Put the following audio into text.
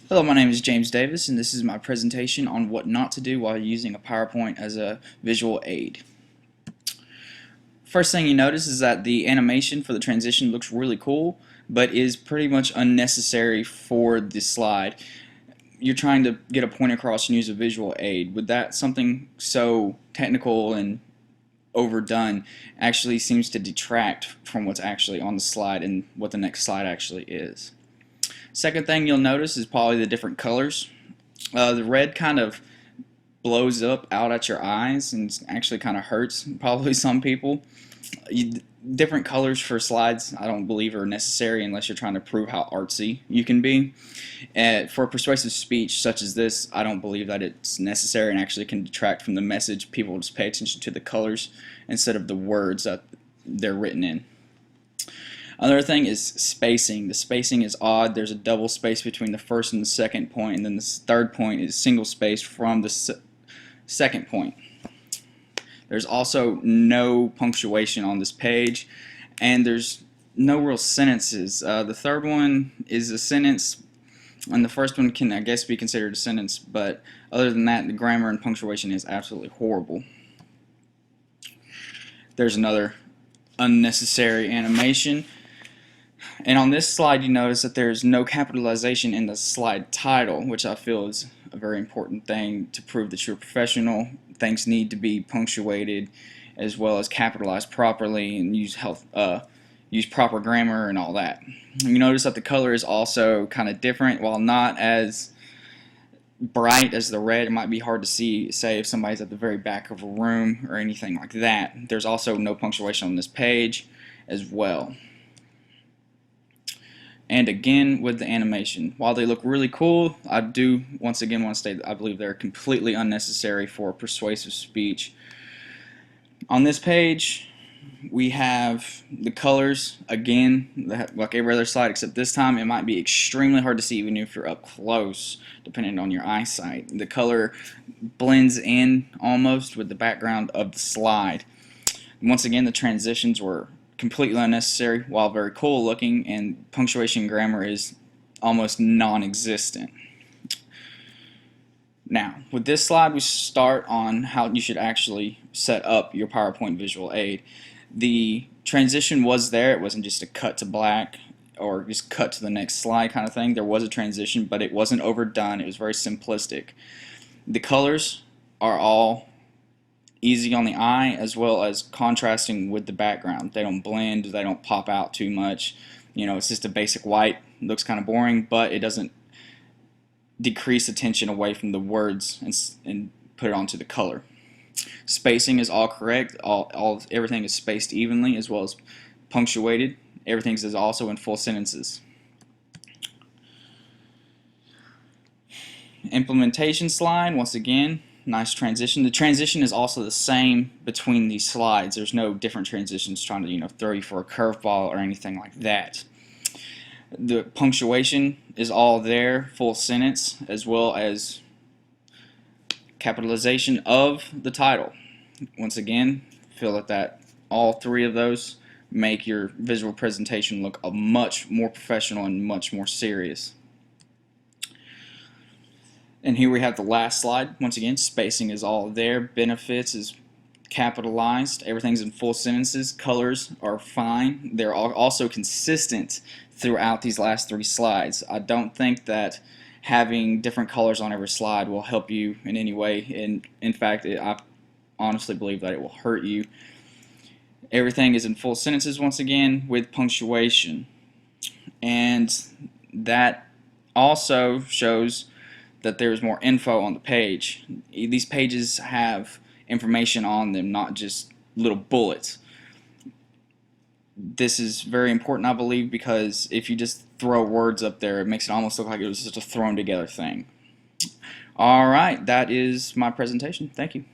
Hello, my name is James Davis, and this is my presentation on what not to do while using a PowerPoint as a visual aid. First thing you notice is that the animation for the transition looks really cool, but is pretty much unnecessary for the slide. You're trying to get a point across and use a visual aid. With that, something so technical and overdone actually seems to detract from what's actually on the slide and what the next slide actually is. Second thing you'll notice is probably the different colors. The red kind of blows up out at your eyes and actually kind of hurts probably some people. Different colors for slides I don't believe are necessary unless you're trying to prove how artsy you can be. For persuasive speech such as this, I don't believe that it's necessary and actually can detract from the message. People just pay attention to the colors instead of the words that they're written in. Another thing is spacing. The spacing is odd. There's a double space between the first and the second point, and then the third point is single spaced from the second point. There's also no punctuation on this page, and there's no real sentences. The third one is a sentence, and the first one can, I guess, be considered a sentence, but other than that, the grammar and punctuation is absolutely horrible. There's another unnecessary animation. And on this slide you notice that there's no capitalization in the slide title, which I feel is a very important thing to prove that you're a professional. Things need to be punctuated as well as capitalized properly and use proper grammar and all that. You notice that the color is also kind of different. While not as bright as the red, it might be hard to see, say, if somebody's at the very back of a room or anything like that. There's also no punctuation on this page as well. And again with the animation, while they look really cool, I do once again want to state that I believe they're completely unnecessary for persuasive speech. On this page we have the colors again, like every other slide, except this time it might be extremely hard to see even if you're up close, depending on your eyesight. The color blends in almost with the background of the slide. Once again, the transitions were completely unnecessary while very cool looking, and punctuation grammar is almost non-existent. Now, with this slide we start on how you should actually set up your PowerPoint visual aid. The transition was there. It wasn't just a cut to black or just cut to the next slide kind of thing. There was a transition, but it wasn't overdone. It was very simplistic. The colors are all easy on the eye as well as contrasting with the background. They don't blend, they don't pop out too much. You know, it's just a basic white. It looks kind of boring, but it doesn't decrease attention away from the words and put it onto the color. Spacing is all correct. Everything is spaced evenly as well as punctuated. Everything is also in full sentences. Implementation slide, once again, nice transition. The transition is also the same between these slides. There's no different transitions trying to throw you for a curveball or anything like that. The punctuation is all there, full sentence, as well as capitalization of the title. Once again, feel that all three of those make your visual presentation look much more professional and much more serious. And here we have the last slide. Once again, spacing is all there. Benefits is capitalized. Everything's in full sentences. Colors are fine. They're also consistent throughout these last three slides. I don't think that having different colors on every slide will help you in any way. And in fact, I honestly believe that it will hurt you. Everything is in full sentences once again with punctuation. And that also shows that there's more info on the page. These pages have information on them, not just little bullets. This is very important, I believe, because if you just throw words up there, it makes it almost look like it was just a thrown together thing. Alright, that is my presentation. Thank you.